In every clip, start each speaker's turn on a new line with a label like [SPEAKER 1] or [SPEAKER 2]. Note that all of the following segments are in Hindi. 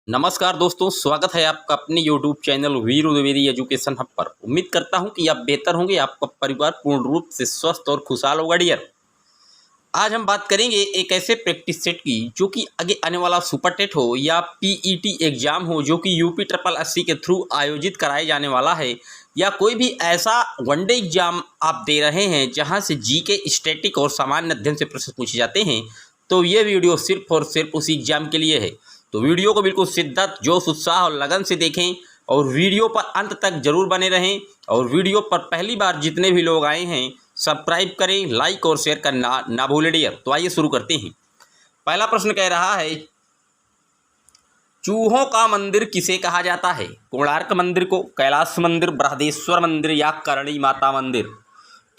[SPEAKER 1] नमस्कार दोस्तों, स्वागत है आपका अपने YouTube चैनल वीर द्विवेदी एजुकेशन हब पर। उम्मीद करता हूं कि आप बेहतर होंगे, आपका परिवार पूर्ण रूप से स्वस्थ और खुशहाल होगा डियर। आज हम बात करेंगे एक ऐसे प्रैक्टिस सेट की जो कि आगे आने वाला सुपर टेट हो या पीईटी एग्जाम हो जो कि यूपी ट्रिपल एससी के थ्रू आयोजित कराया जाने वाला है, या कोई भी ऐसा वनडे एग्जाम आप दे रहे हैं जहां से जीके, स्टैटिक और सामान्य अध्ययन से प्रश्न पूछे जाते हैं, तो ये वीडियो सिर्फ और सिर्फ उसी एग्जाम के लिए है। तो वीडियो को बिल्कुल शिद्दत, जोश, उत्साह और लगन से देखें और वीडियो पर अंत तक जरूर बने रहें। और वीडियो पर पहली बार जितने भी लोग आए हैं सब्सक्राइब करें, लाइक और शेयर करना ना भूलें डियर। तो आइए शुरू करते हैं। पहला प्रश्न कह रहा है, चूहों का मंदिर किसे कहा जाता है? कोणार्क मंदिर को, कैलाश मंदिर, बृहदेश्वर मंदिर या करणी माता मंदिर?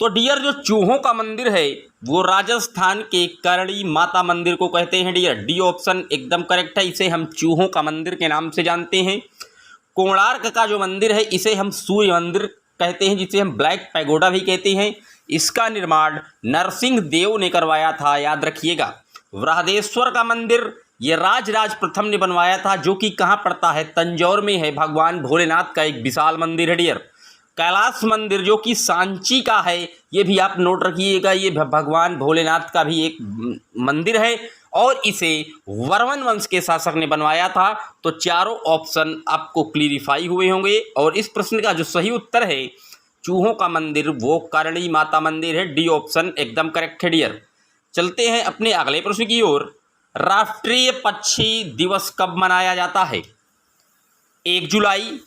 [SPEAKER 1] तो डियर, जो चूहों का मंदिर है वो राजस्थान के करणी माता मंदिर को कहते हैं डियर। डी ऑप्शन एकदम करेक्ट है। इसे हम चूहों का मंदिर के नाम से जानते हैं। कोणार्क का जो मंदिर है इसे हम सूर्य मंदिर कहते हैं, जिसे हम ब्लैक पैगोडा भी कहते हैं। इसका निर्माण नरसिंह देव ने करवाया था, याद रखिएगा। बृहदेश्वर का मंदिर ये राज प्रथम ने बनवाया था, जो कि कहाँ पड़ता है? तंजौर में है। भगवान भोलेनाथ का एक विशाल मंदिर है डियर। कैलाश मंदिर जो कि सांची का है, ये भी आप नोट रखिएगा, ये भगवान भोलेनाथ का भी एक मंदिर है और इसे वर्मन वंश के शासक ने बनवाया था। तो चारों ऑप्शन आपको क्लियरिफाई हुए होंगे और इस प्रश्न का जो सही उत्तर है चूहों का मंदिर वो करणी माता मंदिर है। डी ऑप्शन एकदम करेक्ट है डियर। चलते हैं अपने अगले प्रश्न की ओर। राष्ट्रीय पक्षी दिवस कब मनाया जाता है? 1 जुलाई,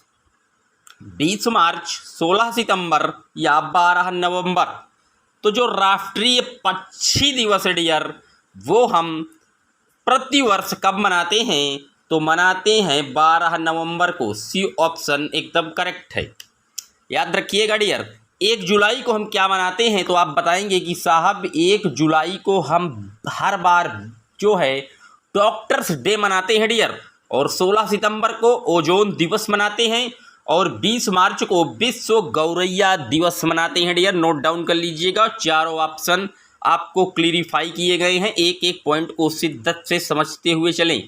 [SPEAKER 1] 20 मार्च, 16 सितंबर या 12 नवंबर? तो जो राष्ट्रीय पक्षी दिवस है डियर वो हम प्रतिवर्ष कब मनाते हैं? तो मनाते हैं 12 नवंबर को। सी ऑप्शन एकदम करेक्ट है। याद रखिएगा डियर, 1 जुलाई को हम क्या मनाते हैं? तो आप बताएंगे कि साहब 1 जुलाई को हम हर बार जो है डॉक्टर्स डे मनाते हैं डियर, और 16 सितंबर को ओजोन दिवस मनाते हैं और 20 मार्च को विश्व गौरैया दिवस मनाते हैं डियर। नोट डाउन कर लीजिएगा। चारों ऑप्शन आपको क्लियरिफाई किए गए हैं। एक एक पॉइंट को शिद्दत से समझते हुए चलें।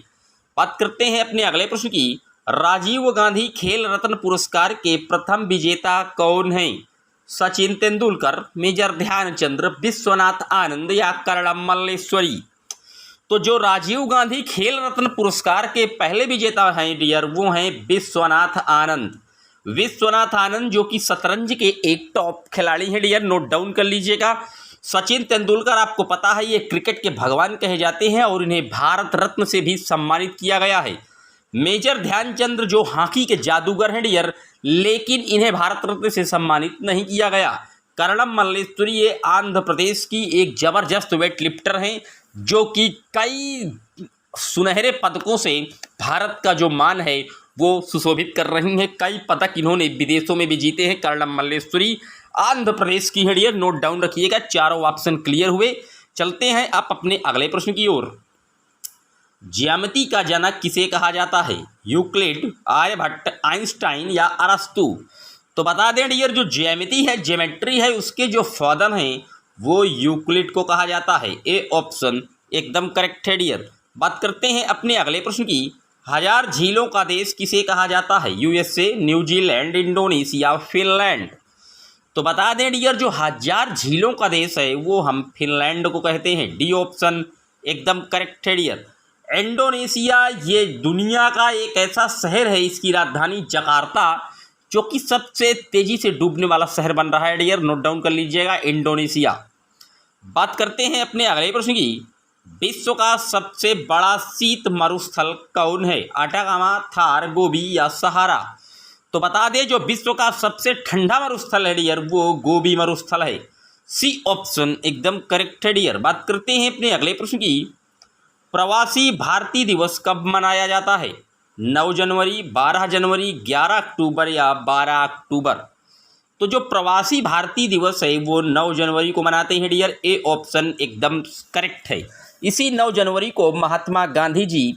[SPEAKER 1] बात करते हैं अपने अगले प्रश्न की। राजीव गांधी खेल रत्न पुरस्कार के प्रथम विजेता कौन हैं? सचिन तेंदुलकर, मेजर ध्यानचंद्र, विश्वनाथ आनंद या कर्णम मल्लेश्वरी? तो जो राजीव गांधी खेल रत्न पुरस्कार के पहले विजेता हैं डियर वो हैं विश्वनाथ आनंद। विश्वनाथ आनंद जो कि शतरंज के एक टॉप खिलाड़ी हैं डियर। नोट डाउन कर लीजिएगा। सचिन तेंदुलकर आपको पता है ये क्रिकेट के भगवान कहे जाते हैं और इन्हें भारत रत्न से भी सम्मानित किया गया है। मेजर ध्यानचंद्र जो हॉकी के जादूगर हैं डियर, लेकिन इन्हें भारत रत्न से सम्मानित नहीं किया गया। कर्णम मल्लेश्वरी ये आंध्र प्रदेश की एक जबरदस्त वेट लिफ्टर हैं जो कि कई सुनहरे पदकों से भारत का जो मान है वो सुशोभित कर रही हैं। कई पदक इन्होंने विदेशों में भी जीते हैं। कर्णम मल्लेश्वरी आंध्र प्रदेश की है डियर। नोट डाउन रखिएगा। चारों ऑप्शन क्लियर हुए। चलते हैं आप अपने अगले प्रश्न की ओर। ज्यामिति का जनक किसे कहा जाता है? यूक्लिड, आर्यभट्ट, आइंस्टाइन या अरस्तु? तो बता दें डियर, जो ज्यामिति है, ज्योमेट्री है, उसके जो फादर हैं वो यूक्लिड को कहा जाता है। ए ऑप्शन एकदम करेक्ट है डियर। बात करते हैं अपने अगले प्रश्न की। 1000 झीलों का देश किसे कहा जाता है? USA, New Zealand, Indonesia, Finland? तो बता दें डियर, जो 1000 झीलों का देश है वो हम फिनलैंड को कहते हैं। डी ऑप्शन एकदम करेक्ट है डियर। इंडोनेशिया ये दुनिया का एक ऐसा शहर है, इसकी राजधानी जकार्ता, जो कि सबसे तेजी से डूबने वाला शहर बन रहा है डियर। नोट डाउन कर लीजिएगा, इंडोनेशिया। बात करते हैं अपने अगले प्रश्न की। विश्व का सबसे बड़ा शीत मरुस्थल कौन है? अटाकामा, थार, गोबी या सहारा? तो बता दें, जो विश्व का सबसे ठंडा मरुस्थल है डियर वो गोबी मरुस्थल है। सी ऑप्शन एकदम करेक्ट है डियर। बात करते हैं अपने अगले प्रश्न की। प्रवासी भारतीय दिवस कब मनाया जाता है? 9 जनवरी, 12 जनवरी, 11 अक्टूबर या 12 अक्टूबर? तो जो प्रवासी भारतीय दिवस है वो 9 जनवरी को मनाते हैं डियर। ए ऑप्शन एकदम करेक्ट है। इसी 9 जनवरी को महात्मा गांधी जी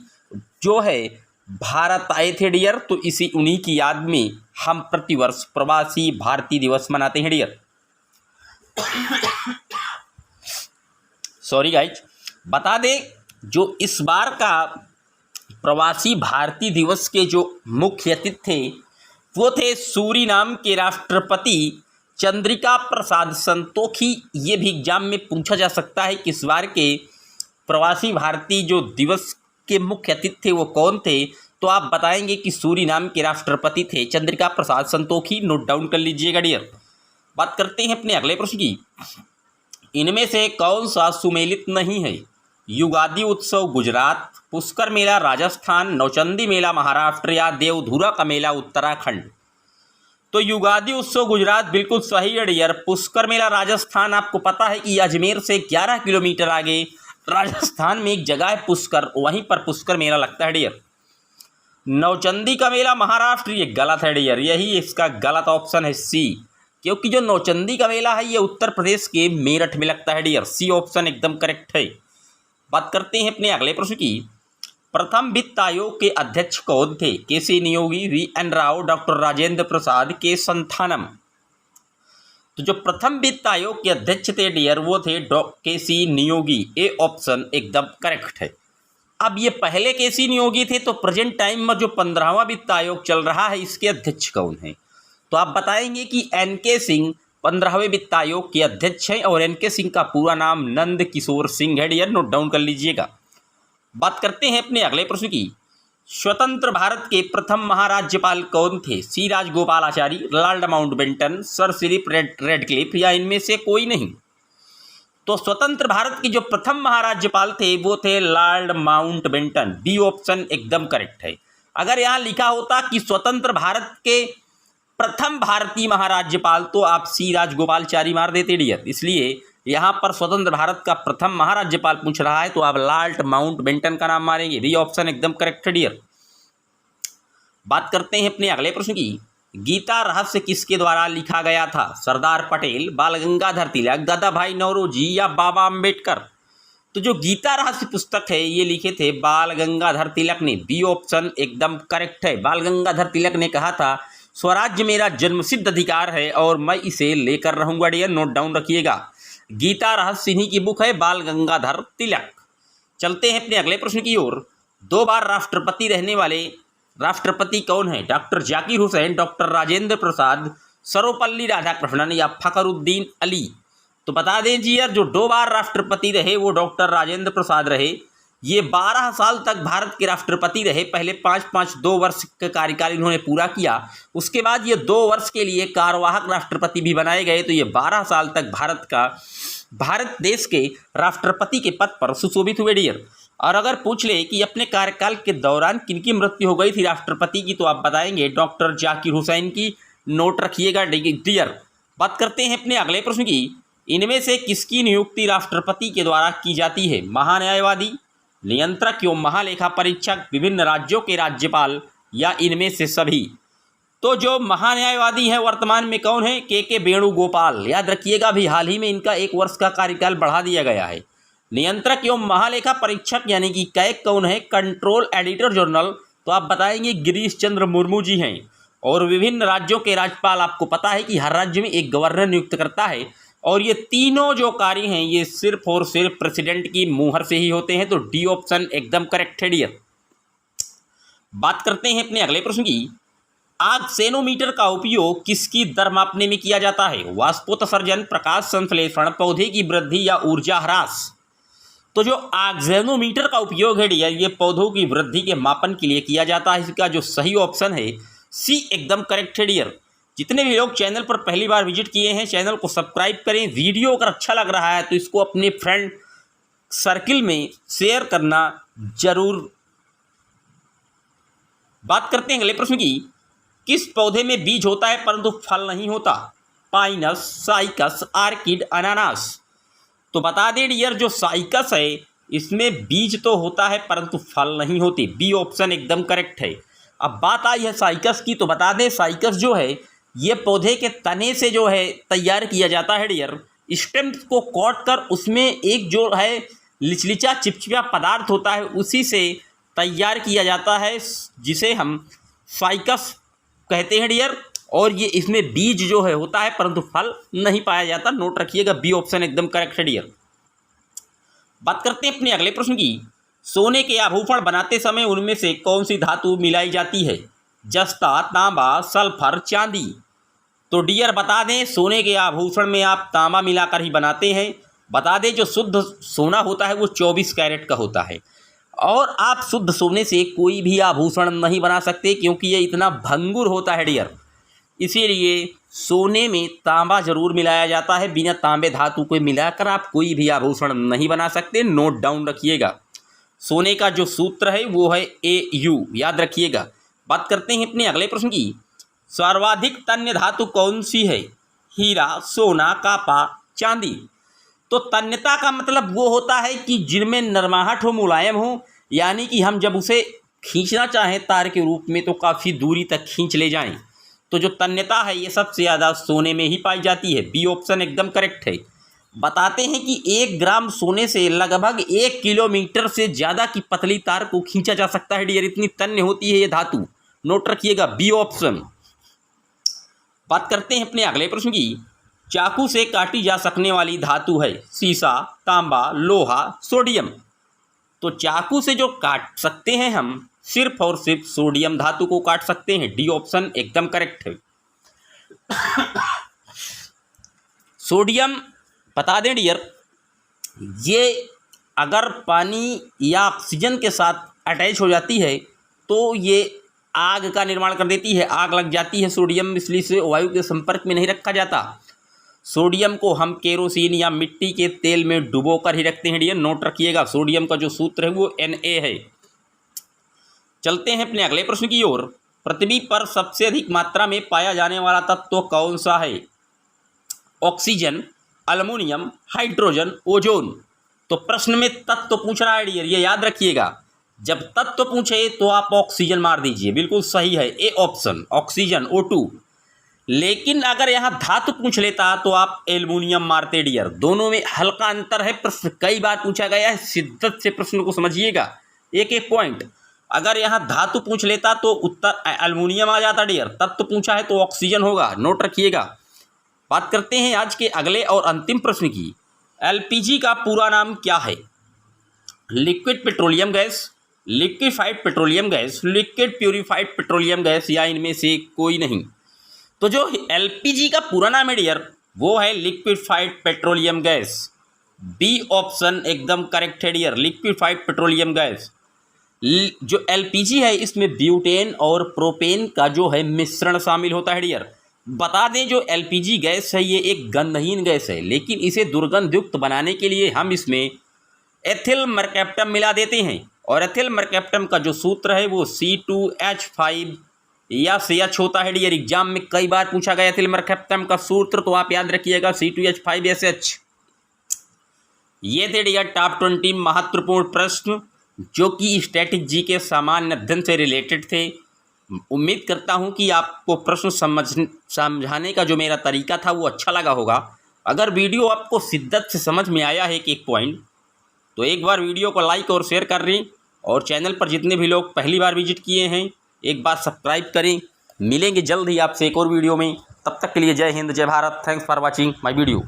[SPEAKER 1] जो है भारत आए थे डियर, तो इसी उन्हीं की याद में हम प्रतिवर्ष प्रवासी भारतीय दिवस मनाते हैं डियर। Sorry guys. बता दें, जो इस बार का प्रवासी भारतीय दिवस के जो मुख्य अतिथि थे वो थे सूरीनाम के राष्ट्रपति चंद्रिका प्रसाद संतोखी। ये भी एग्जाम में पूछा जा सकता है कि इस बार के प्रवासी भारतीय जो दिवस के मुख्य अतिथि थे वो कौन थे, तो आप बताएंगे कि सूरीनाम के राष्ट्रपति थे चंद्रिका प्रसाद संतोखी। नोट डाउन कर लीजिएगा डियर। बात करते हैं अपने अगले प्रश्न की। इनमें से कौन सा सुमेलित नहीं है? युगादि उत्सव गुजरात, पुष्कर मेला राजस्थान, नौचंदी मेला महाराष्ट्र या देवधुरा का मेला उत्तराखंड। तो युगादि उत्सव गुजरात बिल्कुल सही है डियर। पुष्कर मेला राजस्थान, आपको पता है कि अजमेर से 11 किलोमीटर आगे राजस्थान में एक जगह है पुष्कर, वहीं पर पुष्कर मेला लगता है डियर। नौचंदी का मेला महाराष्ट्र, ये गलत है डियर, यही इसका गलत ऑप्शन है सी, क्योंकि जो नौचंदी का मेला है ये उत्तर प्रदेश के मेरठ में लगता है डियर। सी ऑप्शन एकदम करेक्ट है। बात करते हैं अपने अगले प्रश्न की। प्रथम वित्त आयोग के अध्यक्ष कौन थे? केसी नियोगी, वी.एन. राव, डॉक्टर राजेंद्र प्रसाद, के संथानम। तो जो प्रथम वित्त आयोग के अध्यक्ष थे डियर वो थे केसी नियोगी। ए ऑप्शन एकदम करेक्ट है। अब ये पहले केसी नियोगी थे, तो प्रेजेंट टाइम में जो 15वां वित्त आयोग चल रहा है इसके अध्यक्ष कौन है? तो आप बताएंगे कि एन.के. सिंह 15वें वित्त आयोग के अध्यक्ष हैं और एन.के. सिंह का पूरा नाम नंद किशोर सिंह है डियर। नोट डाउन कर लीजिएगा। बात करते हैं अपने अगले प्रश्न की। स्वतंत्र भारत के प्रथम महाराज्यपाल कौन थे? सी राजगोपालाचारी, लॉर्ड माउंटबेटन, सर सिरिप रेडक्लिफ या इनमें से कोई नहीं। तो स्वतंत्र भारत के जो प्रथम महाराज्यपाल थे वो थे लॉर्ड माउंटबेटन। बी ऑप्शन एकदम करेक्ट है। अगर यहाँ लिखा होता कि स्वतंत्र भारत के प्रथम भारतीय महाराज्यपाल तो आप सी राजगोपालाचारी मार देते डियर, इसलिए यहाँ पर स्वतंत्र भारत का प्रथम महाराज्यपाल पूछ रहा है तो आप लॉर्ड माउंटबेटन का नाम मारेंगे। बी ऑप्शन एकदम करेक्ट है डियर। बात करते हैं अपने अगले प्रश्न की। गीता रहस्य किसके द्वारा लिखा गया था? सरदार पटेल, बाल गंगाधर तिलक, दादा भाई नौरोजी या बाबा अम्बेडकर। तो जो गीता रहस्य पुस्तक है ये लिखे थे बाल गंगाधर तिलक ने। बी ऑप्शन एकदम करेक्ट है। बाल गंगाधर तिलक ने कहा था स्वराज्य मेरा जन्मसिद्ध अधिकार है और मैं इसे लेकर रहूंगा डियर। नोट डाउन रखिएगा। गीता रहस्य इन्हीं की बुक है, बाल गंगाधर तिलक। चलते हैं अपने अगले प्रश्न की ओर। 2 बार राष्ट्रपति रहने वाले राष्ट्रपति कौन है? डॉक्टर जाकिर हुसैन, डॉक्टर राजेंद्र प्रसाद, सर्वपल्ली राधाकृष्णन या फखरुद्दीन अली। तो बता दें जी यार, जो 2 बार राष्ट्रपति रहे वो डॉक्टर राजेंद्र प्रसाद रहे। ये 12 साल तक भारत के राष्ट्रपति रहे। पहले 5-5 2 वर्ष का कार्यकाल इन्होंने पूरा किया, उसके बाद ये 2 वर्ष के लिए कार्यवाहक राष्ट्रपति भी बनाए गए। तो ये 12 साल तक भारत देश के राष्ट्रपति के पद पर सुशोभित हुए डियर। और अगर पूछ ले कि अपने कार्यकाल के दौरान किनकी मृत्यु हो गई थी राष्ट्रपति की, तो आप बताएंगे डॉक्टर जाकिर हुसैन की। नोट रखिएगा डियर। बात करते हैं अपने अगले प्रश्न की। इनमें से किसकी नियुक्ति राष्ट्रपति के द्वारा की जाती है? महान्यायवादी, नियंत्रक एवं महालेखा परीक्षक, विभिन्न राज्यों के राज्यपाल या इनमें से सभी। तो जो महान्यायवादी हैं वर्तमान में कौन है? के वेणुगोपाल। याद रखिएगा, अभी हाल ही में इनका 1 वर्ष का कार्यकाल बढ़ा दिया गया है। नियंत्रक एवं महालेखा परीक्षक यानी कि कैग कौन है? Control editor general. तो आप बताएंगे गिरीश चंद्र मुर्मू जी हैं। और विभिन्न राज्यों के राज्यपाल, आपको पता है कि हर राज्य में एक गवर्नर नियुक्त करता है और ये तीनों जो कार्य हैं ये सिर्फ और सिर्फ प्रेसिडेंट की मुहर से ही होते हैं। तो डी ऑप्शन एकदम करेक्ट है डियर। बात करते हैं अपने अगले प्रश्न की। आक्सेनोमीटर का उपयोग किसकी दर मापने में किया जाता है? वाष्पोत्सर्जन, प्रकाश संश्लेषण, पौधे की वृद्धि या ऊर्जा ह्रास। तो जो आक्सेनोमीटर का उपयोग है डियर ये पौधों की वृद्धि के मापन के लिए किया जाता है। इसका जो सही ऑप्शन है सी एकदम करेक्ट है डियर। जितने भी लोग चैनल पर पहली बार विजिट किए हैं चैनल को सब्सक्राइब करें। वीडियो अगर अच्छा लग रहा है तो इसको अपने फ्रेंड सर्किल में शेयर करना जरूर। बात करते हैं अगले प्रश्न की। किस पौधे में बीज होता है परंतु फल नहीं होता? पाइनस, साइकस, आर्किड, अनानास। तो बता दें डियर, जो साइकस है इसमें बीज तो होता है परंतु फल नहीं होते। बी ऑप्शन एकदम करेक्ट है। अब बात आई है साइकस की, तो बता दें साइकस जो है ये पौधे के तने से जो है तैयार किया जाता है डियर। स्टेम को काट कर उसमें एक जो है लिचलिचा चिपचिपा पदार्थ होता है उसी से तैयार किया जाता है, जिसे हम साइकस कहते हैं डियर। और ये इसमें बीज जो है होता है परंतु फल नहीं पाया जाता। नोट रखिएगा, बी ऑप्शन एकदम करेक्ट है डियर। बात करते हैं अपने अगले प्रश्न की। सोने के आभूषण बनाते समय उनमें से कौन सी धातु मिलाई जाती है? जस्ता, तांबा, सल्फर, चांदी। तो डियर बता दें, सोने के आभूषण में आप तांबा मिलाकर ही बनाते हैं। बता दें जो शुद्ध सोना होता है वो 24 कैरेट का होता है, और आप शुद्ध सोने से कोई भी आभूषण नहीं बना सकते क्योंकि ये इतना भंगुर होता है डियर। इसीलिए सोने में तांबा जरूर मिलाया जाता है। बिना तांबे धातु को मिलाकर आप कोई भी आभूषण नहीं बना सकते। नोट डाउन रखिएगा। सोने का जो सूत्र है वो है AU, याद रखिएगा। बात करते हैं अपने अगले प्रश्न की। सर्वाधिक तन्य धातु कौन सी है? हीरा, सोना, कापा, चांदी। तो तन्यता का मतलब वो होता है कि जिनमें नरमाहट हो, मुलायम हो, यानी कि हम जब उसे खींचना चाहें तार के रूप में तो काफ़ी दूरी तक खींच ले जाएं। तो जो तन्यता है ये सबसे ज़्यादा सोने में ही पाई जाती है। बी ऑप्शन एकदम करेक्ट है। बताते हैं कि 1 ग्राम सोने से लगभग 1 किलोमीटर से ज़्यादा की पतली तार को खींचा जा सकता है डियर। इतनी तन्य होती है ये धातु। नोट रखिएगा, बी ऑप्शन। बात करते हैं अपने अगले प्रश्न की। चाकू से काटी जा सकने वाली धातु है सीसा, तांबा, लोहा, सोडियम। तो चाकू से जो काट सकते हैं हम सिर्फ और सिर्फ सोडियम धातु को काट सकते हैं। डी ऑप्शन एकदम करेक्ट है। सोडियम बता दें डियर, ये अगर पानी या ऑक्सीजन के साथ अटैच हो जाती है तो ये आग का निर्माण कर देती है, आग लग जाती है सोडियम, इसलिए इसे वायु के संपर्क में नहीं रखा जाता। सोडियम को हम केरोसिन या मिट्टी के तेल में डुबो कर ही रखते हैं डियर। नोट रखिएगा, सोडियम का जो सूत्र है वो Na है। चलते हैं अपने अगले प्रश्न की ओर। पृथ्वी पर सबसे अधिक मात्रा में पाया जाने वाला तत्व कौन सा है? Oxygen, aluminium, hydrogen, ozone. तो प्रश्न में तत्व पूछ रहा है डियर, ये याद रखिएगा। जब तत्व पूछे तो आप ऑक्सीजन मार दीजिए, बिल्कुल सही है, ए ऑप्शन ऑक्सीजन O2। लेकिन अगर यहाँ धातु पूछ लेता तो आप एल्युमिनियम मारते डियर। दोनों में हल्का अंतर है। प्रश्न कई बार पूछा गया है, शिद्दत से प्रश्न को समझिएगा, एक एक पॉइंट। अगर यहाँ धातु पूछ लेता तो उत्तर एल्युमिनियम आ जाता डियर। तत्व पूछा है तो ऑक्सीजन होगा, नोट रखिएगा। बात करते हैं आज के अगले और अंतिम प्रश्न की। LPG का पूरा नाम क्या है? Liquid petroleum gas, liquefied petroleum gas, liquid purified petroleum gas, या इनमें से कोई नहीं। तो जो LPG का पूरा नाम है डियर वो है liquefied petroleum gas. B option एकदम करेक्ट है डियर, लिक्विफाइड पेट्रोलियम गैस। जो LPG है इसमें ब्यूटेन और प्रोपेन का जो है मिश्रण शामिल होता है डियर। बता दें जो LPG गैस है ये एक गंधहीन गैस है, लेकिन इसे दुर्गंधयुक्त बनाने के लिए हम इसमें एथिल मरकैप्टम मिला देते हैं। और एथिल मरकैप्टम का जो सूत्र है वो C2H5 या CH होता है डियर। एग्जाम में कई बार पूछा गया एथिल मरकैप्टम का सूत्र, तो आप याद रखिएगा C2H5SH। ये थे डियर टॉप 20 महत्वपूर्ण प्रश्न जो कि स्टैटिक जी के सामान्य अध्ययन से रिलेटेड थे। उम्मीद करता हूं कि आपको प्रश्न समझाने का जो मेरा तरीका था वो अच्छा लगा होगा। अगर वीडियो आपको शिद्दत से समझ में आया है एक पॉइंट, तो एक बार वीडियो को लाइक और शेयर कर दें, और चैनल पर जितने भी लोग पहली बार विजिट किए हैं एक बार सब्सक्राइब करें। मिलेंगे जल्द ही आपसे एक और वीडियो में, तब तक के लिए जय हिंद, जय Bharat. Thanks for watching my video.